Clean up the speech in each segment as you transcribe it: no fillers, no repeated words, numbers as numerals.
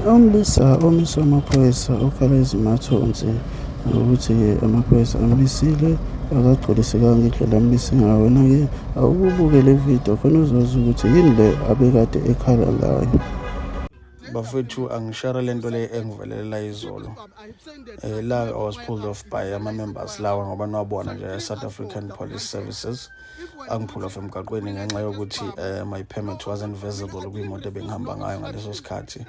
Umlisa amaphoyisa okhala izimathonsi ukuthi amaphoyisa amlisile akagculisekanga indlela amlise ngayo. Wena-ke awubuke le video khona uzazi ukuthi yini le abekade ekhala ngayo. Bafethu angishare lento le engivelela izolo. La I was pulled off by ama-members lawa ngoba niwabona nje South African Police Services. Angiphula off emgaqweni ngenxa yokuthi my permit wasn't visible kwimoto ebengihamba ngayo ngaleso sikhathi.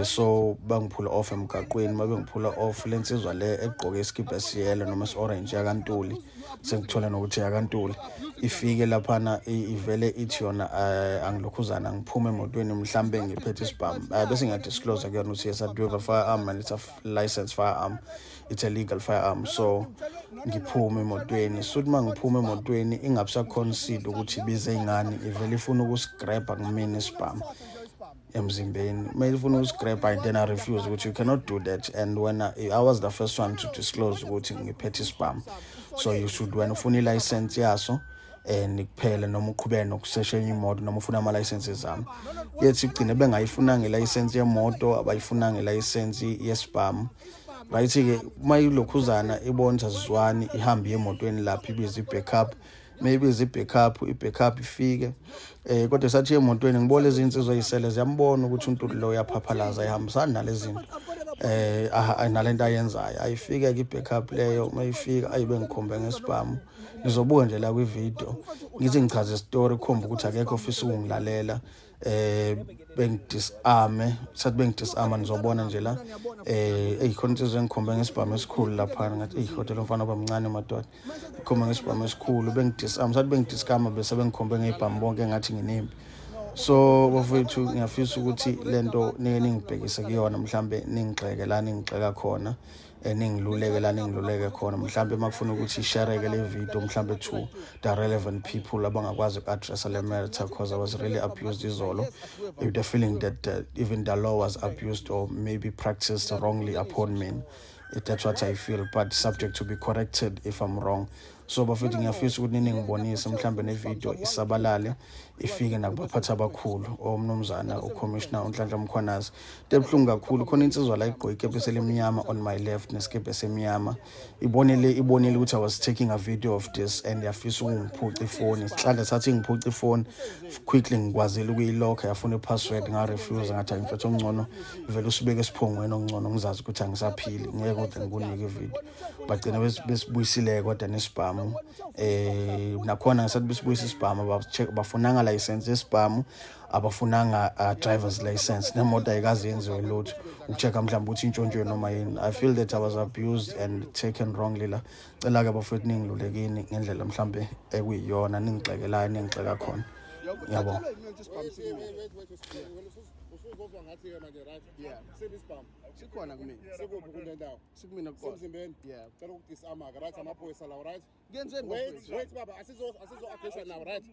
So bangiphula off emgaqweni, mabengiphula off lensizwa le egqoke iskibha esiyelo noma esi-orange yakantuli, sengithola nokuthi yakantuli, ifike laphana ivele ithi yona angilokhuzana ngiphume emotweni mhlambe ngiphethe isibhamu bese ngiyadisclose kuyona ukuthi yes I do have a firearm and it's a licensed firearm, it's a legal firearm. So ngiphume emotweni, suthi mangiphume emotweni ingabisakhonsida ukuthi ibize ingane, ivele ifuna ukusigrabha kumina isibhamu emzimbeni. Mayifuna usigrab then I refuse ukuthi you cannot do that, and when I was the first one to disclose ukuthi ngiphethe isibhamu, so you should when ufuna ilicense yaso nikuphele noma uqhubeke nokusesha enye imoto noma ufuna ama-licenses ami. Yethi igcine bengayifunanga ilicense yemoto, abayifunanga ilicense yesibhamu. Right-ke mayilokhuzana ibona sizwani ihambe emotweni lapha ibiza i-backup, maybe i-backup ifike kodwa sathi emotweni ngibona lezi insizwa ezisele ziyambona ukuthi umuntu lo uyaphaphalaza ayihambisani nalezi zinto nalento ayenzayo. Ayifike ke i-backup leyo, mayifika ayibe ngikhombe ngesibhamu, nizobuka nje la kwi-video ngithi ngichaze istory khomba ukuthi akekho ofisa ukungilalela. Bengidisarme, sathi bengidisarma nizobona nje la khona insizwa engikhombe ngesibhamu esikhulu laphana, ngathi hotel umfana obamncane madoda, ngikhombe ngesibhamu esikhulu, bengidisarme, sathi bengidisarma bese bengikhombe ngebhamu bonke ngathi nginempi. So bafethu ngiyafisa ukuthi lento ningibhekise kuyona, mhlambe ningigxeke la ningigxeka khona, ningiluleke la ningiluleke khona, mhlambe makufuna ukuthi ishareke le video mhlambe to the relevant people abangakwazi uku-address le matter, because I was really abused izolo with the feeling that even the law was abused or maybe practiced wrongly upon me. That's what I feel, but subject to be corrected if I'm wrong. So bafethu ngiyafisa ukuthi ningibonise mhlambe ne-video isabalale ifike nakubaphathi abakhulu omnumzana uCommissioner uNhlanhla Mkhwanazi. Tebuhlungu kakhulu, khona insizwa la igqoke ikepesi elimnyama on my left nesikepesi esimnyama, ibonile ukuthi I was taking a video of this and yafisa ukungiphuca ifoni. Isihlandla sathi ngiphuca ifoni quickly ngikwazile ukuyilokha, yafuna i-password nga-refuse, ngathi angifethu ongcono vele usibeke esiphongweni ongcono ngizazi ukuthi angisaphili, ngeke kodwa ngikunike ivideo. Bagcina besibuyisile kodwa nesibhamu nakhona ngesathi besibuyisa isibhamu bafunanga license yesibhamu, abafunanga driver's license, nemoto ayikazi yenziwe lutho ukuchecka mhlawumbe ukuthi intshontsho noma yini. I feel that I was abused and taken wrongly la. Cela-ke bafethu ningilulekini ngendlela mhlambe ekuyiyona, ningixekelayo ningixeka khona. Ngiyabonga. Uzozwa ngathi yena nje right? Yeah. Sibisibhamu. Sikhona kumina. Sikuphi kule ndawo? Sikumina kuqala. Emzimbeni? Yeah. Cela ukudisarma ke right, amaphoyisa lawo right? Ngenzeni bafethu? Wait baba, asizo agishwa nawo right?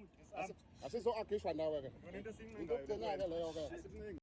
Asizo agishwa nawe ke. Into egcina ke leyo ke.